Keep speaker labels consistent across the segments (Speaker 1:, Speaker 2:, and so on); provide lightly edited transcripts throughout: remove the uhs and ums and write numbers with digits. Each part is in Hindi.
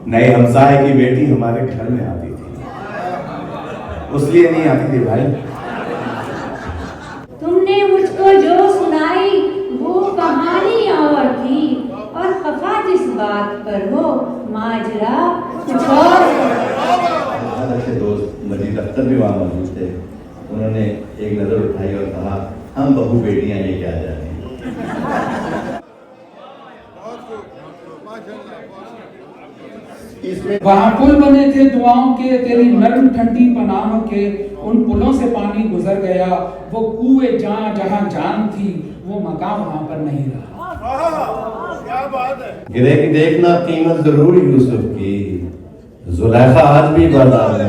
Speaker 1: नए हमसाए की बेटी हमारे घर में आती थी, उसलिए नहीं आती थी भाई।
Speaker 2: तुमने मुझको जो सुनाई वो कहानी और थी, और खफा जिस बात पर हो माजरा कुछ और।
Speaker 1: बहुत अच्छे दोस्त मजीद अख्तर भी वहाँ मौजूद थे। उन्होंने एक नजर उठाई और कहा, हम बहू बेटियां ये क्या जाने।
Speaker 3: वहाँ पुल बने थे दुआओं के, तेरी नर्म ठंडी पनाहों के, उन पुलों से पानी गुजर गया। वो कुएं जहाँ जान थी, वो मकाम वहाँ पर नहीं रहा।
Speaker 4: क्या बात है।
Speaker 1: गिरे की देखना कीमत जरूर यूसुफ की, जुलेखा आज भी बाजार में।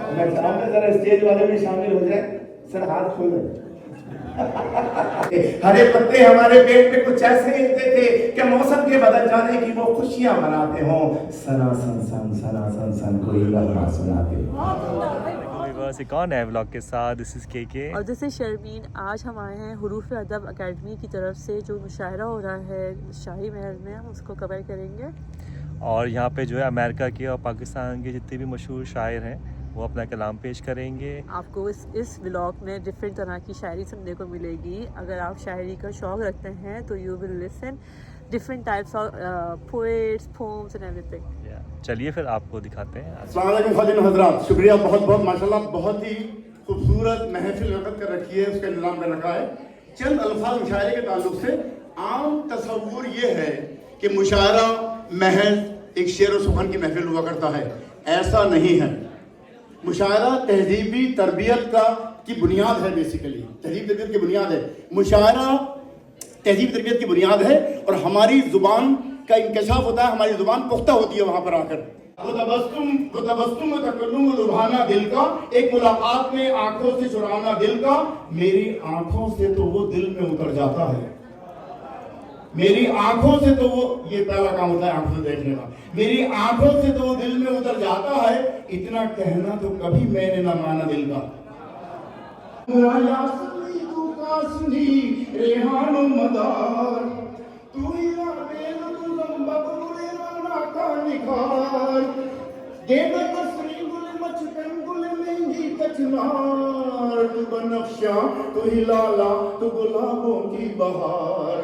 Speaker 1: मैं चाहूंगा जरा स्टेज वाले भी शामिल हो जाए। सर हाथ खोले। हरे पत्ते हमारे पेट में कुछ ऐसे हिलते थे कि मौसम के बदल जाने की वो खुशियां मनाते हो। सना सन सन कोई लम्हा सुनाते
Speaker 5: बस एक और नए व्लॉग के साथ। दिस इज के
Speaker 6: और दिस इज शर्मीन। आज हम आए हैं हुरूफ अदब अकेडमी की तरफ से जो मुशायरा हो रहा है शाही महल में, हम उसको कवर करेंगे।
Speaker 5: और यहाँ पे जो है अमेरिका के और पाकिस्तान के जितने भी मशहूर शायर हैं वो अपना कलाम पेश करेंगे।
Speaker 6: आपको इस व्लॉग में डिफरेंट तरह की शायरी सुनने को मिलेगी। अगर आप शायरी का शौक़ रखते हैं तो you will listen different types of poets, poems and everything.
Speaker 5: चलिए फिर आपको दिखाते हैं।
Speaker 4: अस्सलाम वालेकुम ख़ातिन हज़रात, शुक्रिया बहुत बहुत माशाल्लाह। बहुत ही खूबसूरत महफिल वक़्त कर रखी है, उसका इंतजाम कर रखा है। चंद अल्फाज मुशायरे के ताल्लुक से आम तस्वुर ये है कि मुशायरा महज एक शेर व सुखन की महफिल हुआ करता है, ऐसा नहीं है। मुशायरा तहजीबी तरबियत की बुनियाद है। बेसिकली तहजीब तरबियत की बुनियाद है मुशायरा, तहजीब तरबियत की बुनियाद है। और हमारी जुबान का इंकशाफ होता है, हमारी जुबान पुख्ता होती है वहां पर आकर। तबस्सुम तकल्लुम लुभाना दिल का, एक मुलाकात में आंखों से चुराना दिल का। मेरी आंखों से तो वो दिल में उतर जाता है, मेरी आंखों से तो वो, ये पहला काम होता है आंखों से देखने का। मेरी आंखों से तो वो दिल में उतर जाता है, इतना कहना तो कभी मैंने ना माना दिल का। रेहानो मदार तू ही आबेद तू लंबा ना का निखार देना कसरी गुल मचकन गुल मेहंदी कचनार तू बनफ्शा तू ही लाला तू गुलाबों की बहार।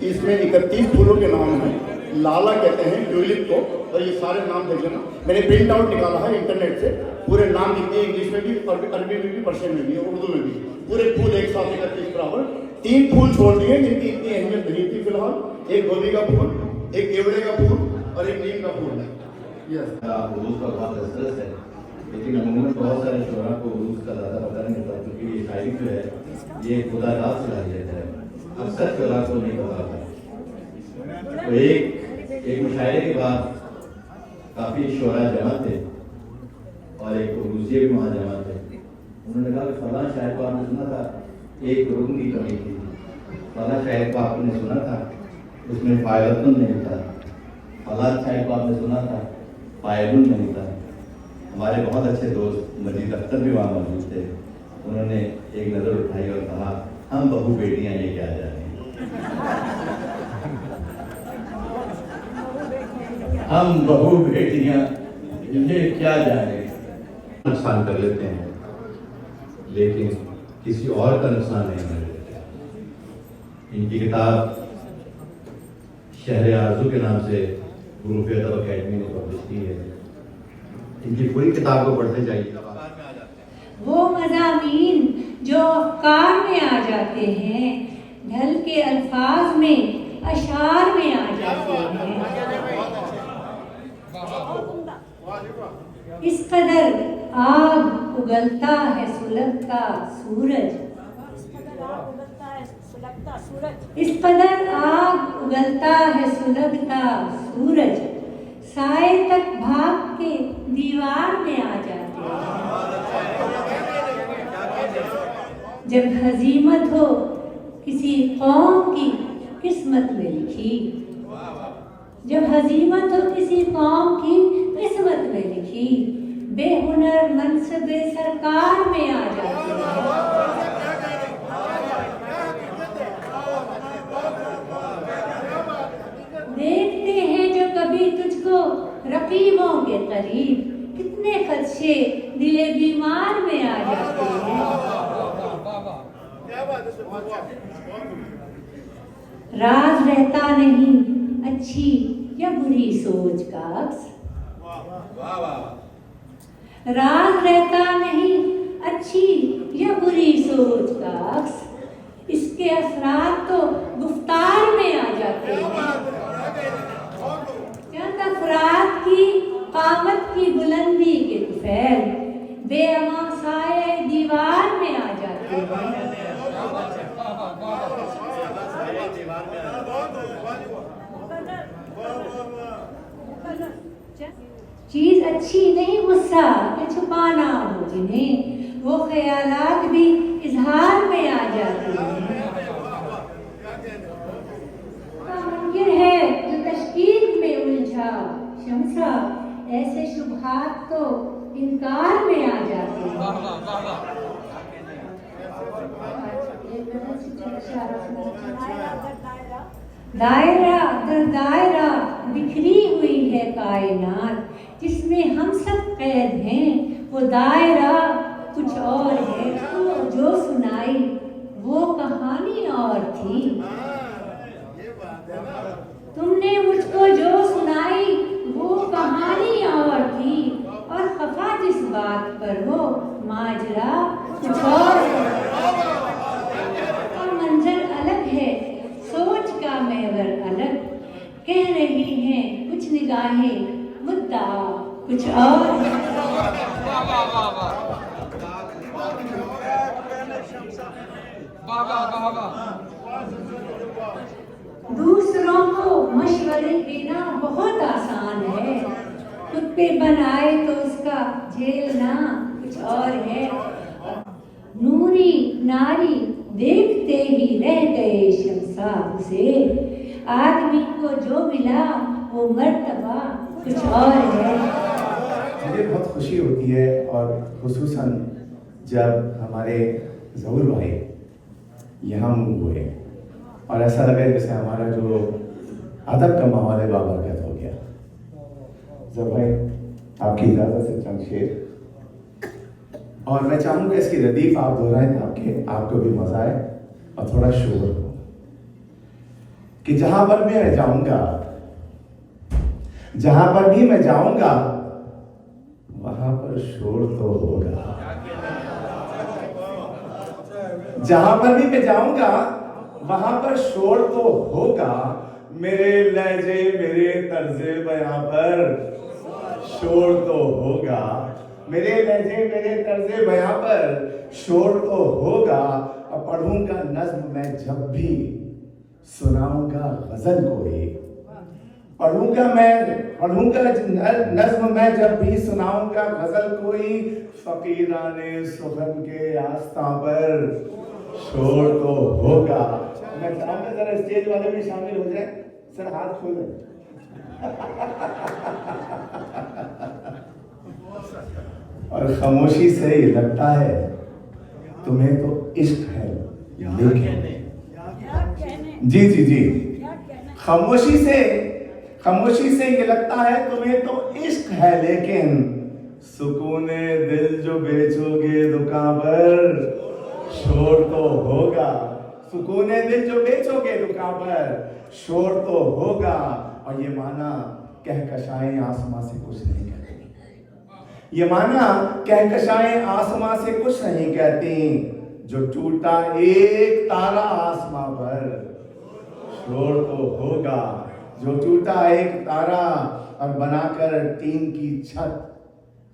Speaker 4: इसमें 31 फूलों के नाम हैं। लाला कहते हैं ट्यूलिप को, और ये सारे नाम देख लेना, मैंने प्रिंट आउट निकाला है इंटरनेट से। पूरे नाम लिखते हैं, इंग्लिश में भी, अरबी में भी, पर्शियन में भी, उर्दू में भी। पूरे फूल एक साथ 31 बराबर। 3 फूल छोड़ दिए जिनकी इतनी अहमियत नहीं थी फिलहाल। एक गोभी का फूल, एक केवड़े का फूल और एक नीम का फूल। यस,
Speaker 1: उर्दू का बहुत असर है, लेकिन अमूमन बहुत सारे शोरा को उर्दू का ज़्यादा पता नहीं होता, क्योंकि ये शायरी जो है ये खुदा रात सलाहियत है, अक्सर शोरा को नहीं पता होता। तो एक मुशायरे के बाद काफ़ी शोरा जमा थे और एक उर्दूज़ी भी वहाँ जमा थे। उन्होंने कहा कि फलां शायर को आपने सुना था, एक रुकन की कमी थी। फलां शायर को आपने सुना था, उसमें फायदतुन नहीं था। फलां शायर को आपने सुना था, फायदुन नहीं था। हमारे बहुत अच्छे दोस्त मजीद अख्तर भी वहाँ मौजूद थे। उन्होंने एक नज़र उठाई और कहा, हम बहू बेटियां ये क्या जाने। हम बहू बेटियां ये क्या जाने। नुकसान कर लेते हैं लेकिन किसी और का नुकसान नहीं कर लेते। इनकी किताब शहर आरज़ू के नाम से हुरूफ अदब अकेडमी ने पब्लिश की है। इनकी पूरी किताब को पढ़ते जाइए।
Speaker 2: वो मज़ामीन जो अफ़कार में आ जाते हैं, ढल के अल्फाज में अशार में आ जाते हैं। इस कदर आग उगलता है सुलगता सूरज, इस कदर आग उगलता है सुलगता सूरज, साए तक भाग के दीवार में आ जाते हैं। जब हजीमत हो किसी कौम की किस्मत में लिखी, जब हजीमत हो किसी कौम की किस्मत में लिखी, बेहुनर मनसबे सरकार में आ जाते हैं। राज रहता नहीं अच्छी या बुरी सोच का अक्स। राज रहता नहीं अच्छी या बुरी सोच का अक्स। इसके असरात तो गुफ्तार में आ जाते हैं। चंद अफराद की कामत की बुलंदी के तुफैल बेअमा साए दीवार में आ जाते हैं। चीज अच्छी नहीं गुस्सा के छुपाना हो जिन्हें, वो ख्यालात भी इजहार में आ जाते हैं। मुमकिन है जो तशकीक में उलझा शमसा, ऐसे शुबहात तो इनकार में आ जाते हैं। दायरा दर दायरा बिखरी हुई है कायनात, जिसमें हम सब कैद हैं। वो दायरा कुछ और है, जो सुनाई वो कहानी और थी। तुमने मुझको जो सुनाई वो कहानी और थी, और खफा जिस बात पर हो माजरा कुछ और मंजर अलग है, सोच का महवर अलग। कह रही हैं कुछ निगाहें, मुद्दा कुछ और। दूसरों को मशवरे देना बहुत आसान है, खुद पे बनाए तो उसका झेलना कुछ और है। नूरी नारी देखते ही रह गए शमसा से, आदमी को जो मिला वो मर्तबा कुछ और है।
Speaker 7: मुझे बहुत खुशी होती है, और खुसूसन जब हमारे ज़हूर भाई यहाँ मूव हुए और ऐसा लगा जैसे हमारा जो अदब का माहौल है बाबरकत हो गया। ज़हूर भाई, आपकी इजाज़त से चंद शेर, और मैं चाहूँगा इसकी रदीफ आप दोहराएं ताकि आपको भी मजा आए और थोड़ा शोर हो। कि जहां पर भी मैं जाऊंगा, जहां पर भी मैं जाऊंगा, वहां पर शोर तो होगा। जहां पर भी मैं जाऊंगा वहां पर शोर तो होगा। मेरे लहजे मेरे तर्जे बयां पर शोर तो होगा। मेरे लहजे मेरे तर्जे बयां पर शोर तो होगा। और पढ़ूंगा नज्म मैं जब भी सुनाऊंगा गजल कोई। पढ़ूंगा नज्म मैं जब भी सुनाऊंगा गजल कोई। फकीराने सुखन के आस्था पर शोर तो होगा। मैं चाहूंगा जरा स्टेज वाले भी शामिल हो जाए। सर हाथ खोले। और खामोशी से ये लगता है तुम्हें तो इश्क है, लेकिन जी जी जी खामोशी से ये लगता है तुम्हें तो इश्क है, लेकिन सुकूने दिल जो बेचोगे दुकान पर शोर तो होगा। सुकूने दिल जो बेचोगे दुकान पर शोर तो होगा। और ये माना कहकशाएं आसमां से कुछ नहीं कहती। ये माना कहकशाएं आसमां से कुछ नहीं कहती। जो टूटा एक तारा आसमां पर शोर तो होगा। जो टूटा एक तारा और बनाकर टीन की छत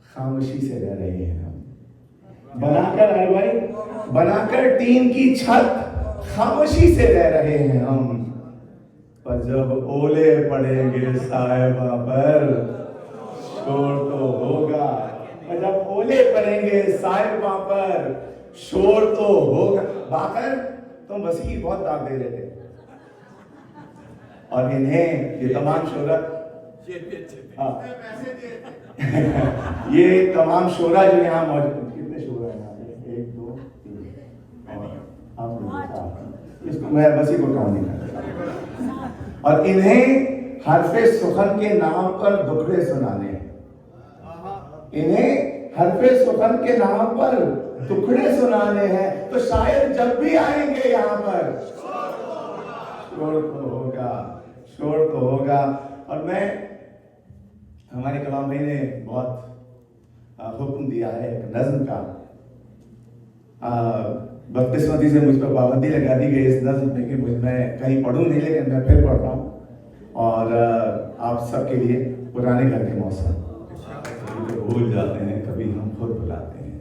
Speaker 7: खामोशी से रह रहे हैं हम। बनाकर टीन की छत खामोशी से रह रहे हैं हम। पर जब ओले पड़ेंगे साहिबा पर शोर तो होगा। और जब ओले पड़ेंगे साहिबा पर शोर तो होगा। बाकर तुम वसी की बहुत दाद दे रहे थे, और इन्हें ये तमाम शोहरत ये तमाम शोरा जो यहाँ मौजूद, कितने शोरा है यहाँ पे? 1 2 3 आप इसको मैं वसी को काउंट नहीं करता। और इन्हें हरफे सुखन के नाम पर दुखड़े सुनाने, इन्हें हरफे सुखन के नाम पर टुकड़े सुनाने हैं, तो शायद जब भी आएंगे यहाँ पर शोर तो होगा। और मैं, हमारे कलाम भाई ने बहुत हुक्म दिया है एक नज्म का, बदकिस्मती से मुझ पर पाबंदी लगा दी गई इस नज्म में कि मैं कहीं पढ़ूं नहीं, लेकिन मैं फिर पढ़ रहा हूँ। और आप सबके लिए पुराने घर के मौसम, कभी तो भूल जाते हैं, कभी हम खुद बुलाते हैं।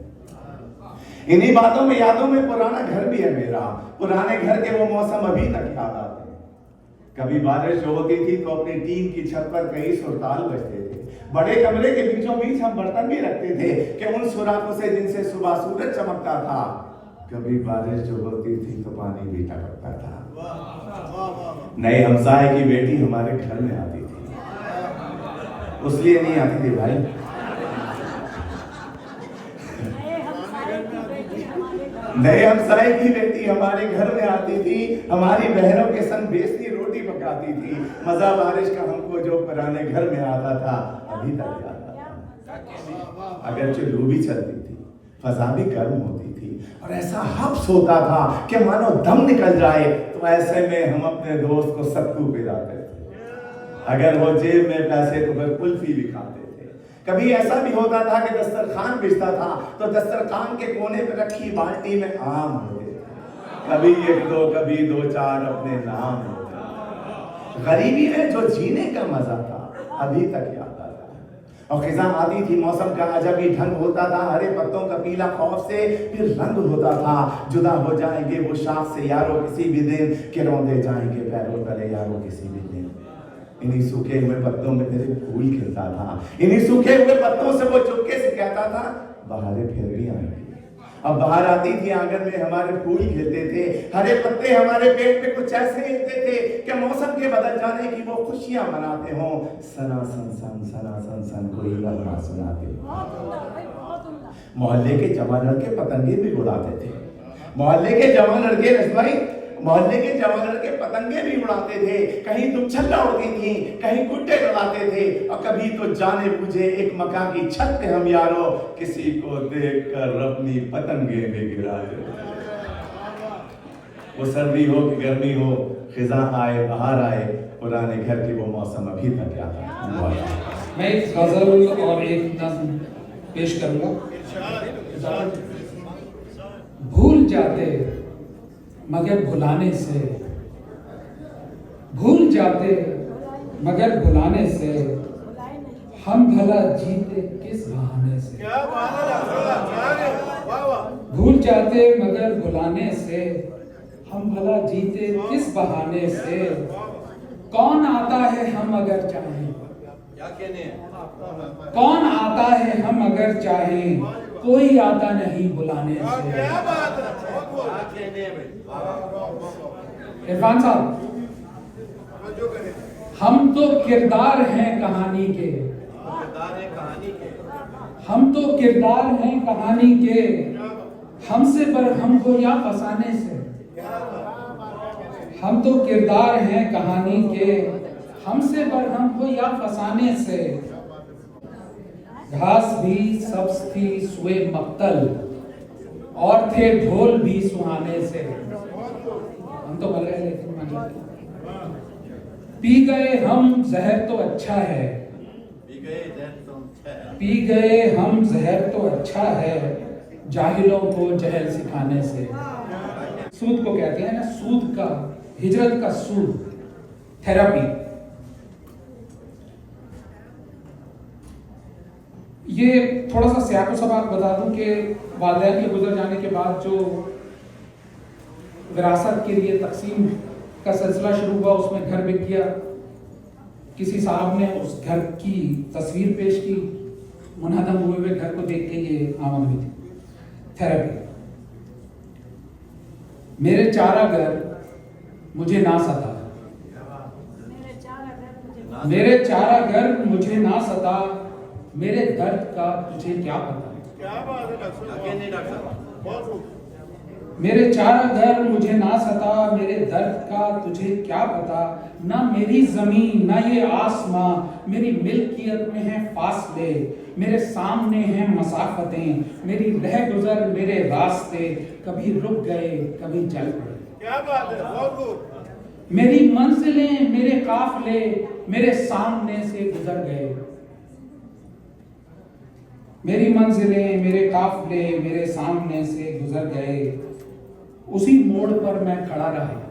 Speaker 7: इन्हीं बातों में, यादों में पुराना घर भी है मेरा, पुराने घर के वो मौसम अभी तक याद आते हैं। कभी बारिश जो होती थी तो अपनी टीन की छत पर कई सुरताल बजते थे, बड़े कमरे के बीचों बीच हम बर्तन भी रखते थे कि उन सुराखों से जिनसे सुबह सूरज चमकता था। कभी बारिश जो होती थी तो पानी भी टपकता था। नए हमसाए की बेटी हमारे घर में आती थी, उसलिए नहीं आती थी भाई, नए हमसाए की बेटी हमारे घर में आती थी, हमारी बहनों के संग बेचती रोटी पकाती थी। मजा बारिश का हमको जो पुराने घर में आता था अभी तक याद आता। अगर चुल्लू भी चलती थी, फजा भी गर्म होती थी और ऐसा हब्स होता था कि मानो दम निकल जाए, तो ऐसे में हम अपने दोस्त को सत्तू पिलाते थे। अगर वो जेब में पैसे तो फिर कुल्फी भी खाते थे। कभी ऐसा भी होता था कि दस्तरखान बिछता था तो दस्तरखान के कोने पर रखी बाल्टी में आम होते थे, कभी एक दो, कभी दो चार अपने नाम होते। गरीबी में जो जीने का मजा था अभी तक याद आता है। और खिजा आती थी, मौसम का अजबी ढंग होता था, हरे पत्तों का पीला खौफ से फिर रंग होता था। जुदा हो जाएंगे वो शाख से यारों किसी भी दिन, कि रौंदे जाएंगे पैरों तले यारों किसी भी दिन। इन्हीं सूखे हुए पत्तों में तेरे फूल खिलता था, इन्हीं सूखे हुए पत्तों से वो चुपके से कहता था बहारें फिर भी आएंगी। अब बाहर आती थी, आंगन में हमारे फूल खिलते थे, हरे पत्ते हमारे पेट पे कुछ ऐसे हिलते थे कि मौसम के बदल जाने की वो खुशियां मनाते हों। सना सन सन कोई लम्हा सुनाते। मोहल्ले के जवान लड़के पतंगे भी उड़ाते थे, मोहल्ले के जवान लड़के रसवाई, मोहल्ले के जवान लड़के पतंगे भी उड़ाते थे। कहीं तो छल्ला उड़ती थी, कहीं गुड्डे उड़ाते थे, और कभी तो जाने बुझे एक मकान की छत पे हम यारों किसी को देखकर अपनी पतंगे में गिराते। वो सर्दी हो कि गर्मी हो, खिजा आए बाहर आए, पुराने घर के वो मौसम अभी तक याद है।
Speaker 3: मैं एक गजल और एक नज्म पेश करूंगा। भूल जाते मगर भुलाने से, भूल जाते मगर भुलाने से, हम भला जीते किस बहाने से। भूल जाते मगर भुलाने से, हम भला जीते किस बहाने से। कौन आता है हम अगर चाहें, कौन आता है हम अगर चाहें, कोई आता नहीं बुलाने से। इरफान साहब, हम तो किरदार हैं कहानी के, हम तो किरदार हैं कहानी के, हमसे पर हमको या फसाने से। हम तो किरदार हैं कहानी के, हमसे पर हमको या फसाने से। घास भी सब्ज थी सुए मक्तल, और थे ढोल भी सुहाने से। हम तो मर गए लेकिन मजा पी गए हम जहर तो अच्छा है, पी गए हम जहर तो अच्छा है, जाहिलों को जहल सिखाने से। सूद को कहते हैं ना, सूद का, हिजरत का सूद, थेरेपी। ये थोड़ा सा सियाको सबाक बता दूं कि वालिदैन के गुजर जाने के बाद जो विरासत के लिए तकसीम का सिलसिला शुरू हुआ, उसमें घर बिक गया। किसी साहब ने उस घर की तस्वीर पेश की, मुनहदम हुए घर को देख के ये आमद हुई थी थेरेपी। मेरे चारा घर मुझे ना सता, मेरे चारा घर मुझे ना सता, मेरे दर्द का तुझे क्या पता। मेरे चारा घर मुझे ना सता, मेरे दर्द का तुझे क्या पता। ना मेरी जमीन ना ये आसमां, मेरी मिल्कियत में है फासले। मेरे सामने हैं मसाफतें, मेरी रह गुजर मेरे रास्ते, कभी रुक गए कभी चल पड़े।
Speaker 4: क्या बात है, बहुत खूब।
Speaker 3: मेरी मंजिलें मेरे काफले मेरे सामने से गुजर गए, मेरी मंजिलें मेरे काफले मेरे सामने से गुजर गए। उसी मोड़ पर मैं खड़ा रहा,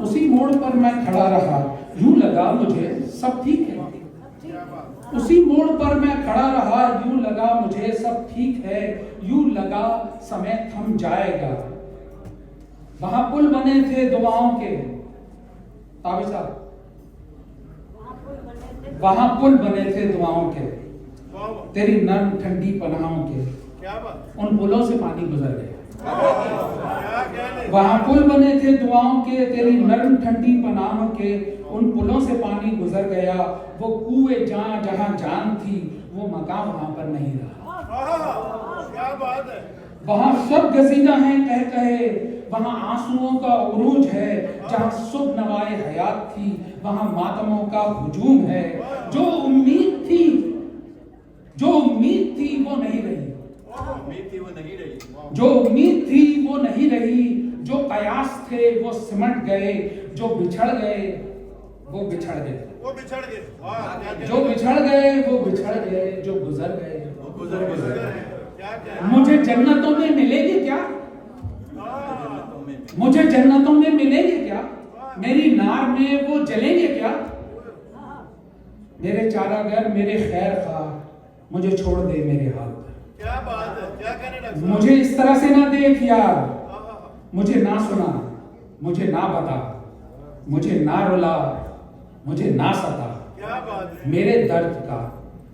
Speaker 3: उसी मोड़ पर मैं खड़ा रहा, यूं लगा मुझे सब ठीक है। उसी मोड़ पर मैं खड़ा रहा, यूं लगा मुझे सब ठीक है, यूं लगा समय थम जाएगा। वहां पुल बने थे दुआओं के, ताबी साहब, वहां पुल बने थे दुआओं के, तेरी नर्म ठंडी पनाहों के, उन पुलों से पानी गुजर गया। वहां पुल बने थे दुआओं के, तेरी नर्म ठंडी पनाहों के, उन पुलों से पानी गुजर गया। वो कुएं जहां जान थी, वो मकाम वहां पर नहीं रहा।
Speaker 4: क्या बात है।
Speaker 3: वहां सब गजीदा हैं कह कहे, वहां आंसुओं का उरूज है। जहां सुब नवाए हयात थी, वहां मातमों का हुजूम है। जो उम्मीद थी वो नहीं रही, जो उम्मीद थी वो नहीं रही। जो कयास थे वो सिमट गए, जो बिछड़ गए वो बिछड़ गए, जो बिछड़ गए वो बिछड़ गए, जो गुजर गए वो गुजर गए। मुझे जन्नतों में मिलेगी क्या, मुझे जन्नतों में मिलेंगे क्या, मेरी नार में वो जलेंगे क्या। मेरे चारागर मेरे खैर खा, मुझे छोड़ दे मेरे हाल पर।
Speaker 4: क्या बात है, क्या कहने लगा।
Speaker 3: मुझे इस तरह से ना देख यार, मुझे ना सुना, मुझे ना बता, मुझे ना रुला, मुझे ना सता।
Speaker 4: क्या बात है।
Speaker 3: मेरे दर्द का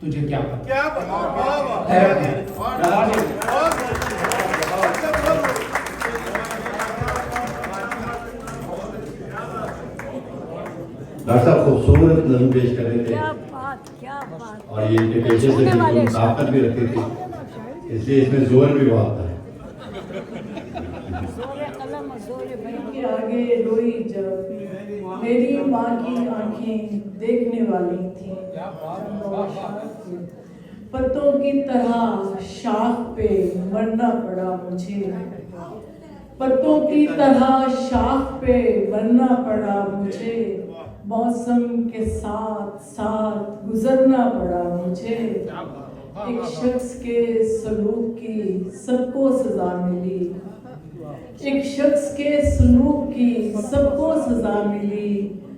Speaker 3: तुझे क्या पता।
Speaker 4: क्या बात
Speaker 1: डॉक्टर साहब खूबसूरत नज़म पेश कर रहे थे,
Speaker 8: क्या बात।
Speaker 1: और ये इनके पेशे से बिल्कुल ताकत भी रखती थी, इसलिए इसमें जोर भी बहुत था।
Speaker 8: के आगे रोई जब मेरी माँ की आंखें देखने वाली थी, पत्तों की तरह शाख पे मरना पड़ा मुझे, पत्तों की तरह शाख पे मरना पड़ा मुझे, मौसम के साथ साथ गुजरना पड़ा मुझे। एक शख्स के सलूक की सबको सजा मिली, एक शख्स के सलूक की सबको सजा मिली,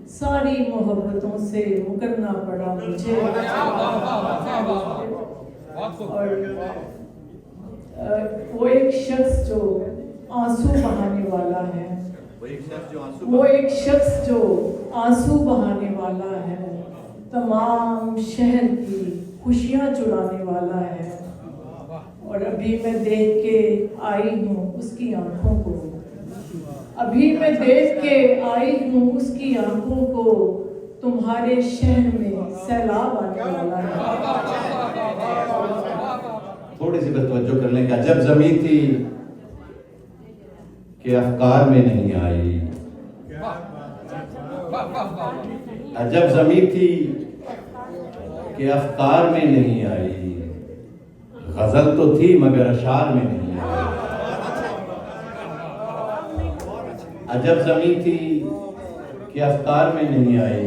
Speaker 8: सारी मोहब्बतों से मुकरना पड़ा मुझे। और वो एक शख्स जो आंसू बहाने वाला है, वो एक शख्स जो आंसू बहाने वाला है, तमाम शहर की खुशियां चुराने वाला है। और अभी मैं देख के आई हूँ उसकी आंखों को, अभी मैं देख के आई हूँ उसकी आंखों को, तुम्हारे शहर में सैलाब आने वाला है।
Speaker 1: थोड़ी सी बस तवज्जो कर लें कि अजब ज़मीं थी कि अफकार में नहीं आई, अजब ज़मीं थी कि अफकार में नहीं आई, गजल तो थी मगर अशार में नहीं आई। अजब ज़मीं थी कि अफकार में नहीं आई,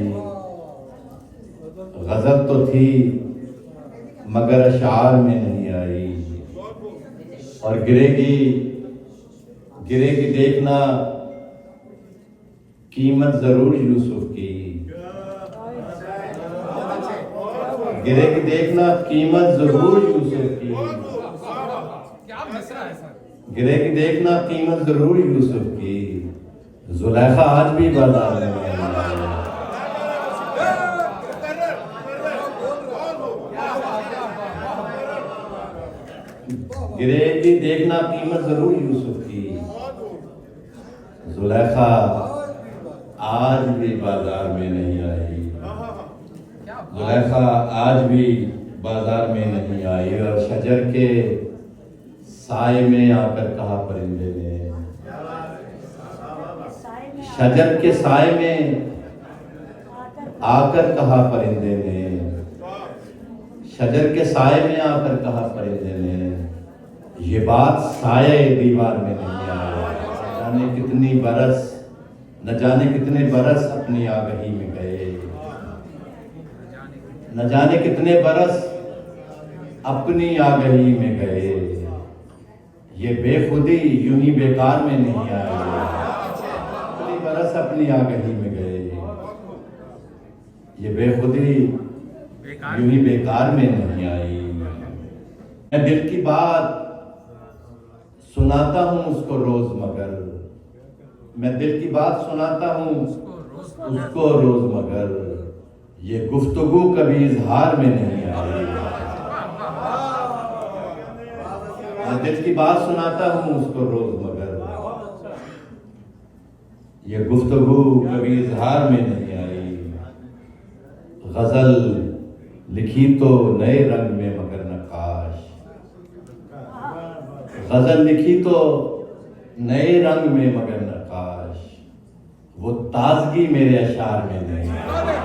Speaker 1: गजल तो थी मगर अशार में नहीं आई। और गिरेगी गिरेगी देखना कीमत जरूर यूसुफ की, गिरेगी देखना कीमत जरूर यूसुफ की, गिरेगी देखना कीमत जरूर यूसुफ की, जुलेखा आज भी बाजार में है। गिरेगी देखना कीमत जरूर यूसुफ की, जुलेखा आज भी बाजार में नहीं आई, जुलेखा आज भी बाजार में नहीं आई। और शजर के साए में आकर कहा परिंदे ने, शजर के साए में आकर कहा परिंदे ने, शजर के साए में आकर कहा परिंदे ने, ये बात साए दीवार में नहीं आया। न जाने कितने बरस अपनी आगही में गए, न जाने कितने बरस अपनी आगही में गए। ये बेखुदी यूं ही बेकार में नहीं आई, कितने बरस अपनी आगही में गए। ये बेखुदी यूं ही बेकार में नहीं आई। मैं दिल की बात सुनाता हूँ उसको रोज, मगर मैं दिल की बात सुनाता हूँ उसको रोज, मगर ये गुफ्तगू कभी इजहार में नहीं आई। मैं दिल की बात सुनाता हूँ उसको रोज, मगर ये गुफ्तगू कभी इजहार में नहीं आई। गजल लिखी तो नए रंग में मगर नक्काश, गजल लिखी तो नए रंग में मगर नक्काश, वो ताजगी मेरे अशार में नहीं।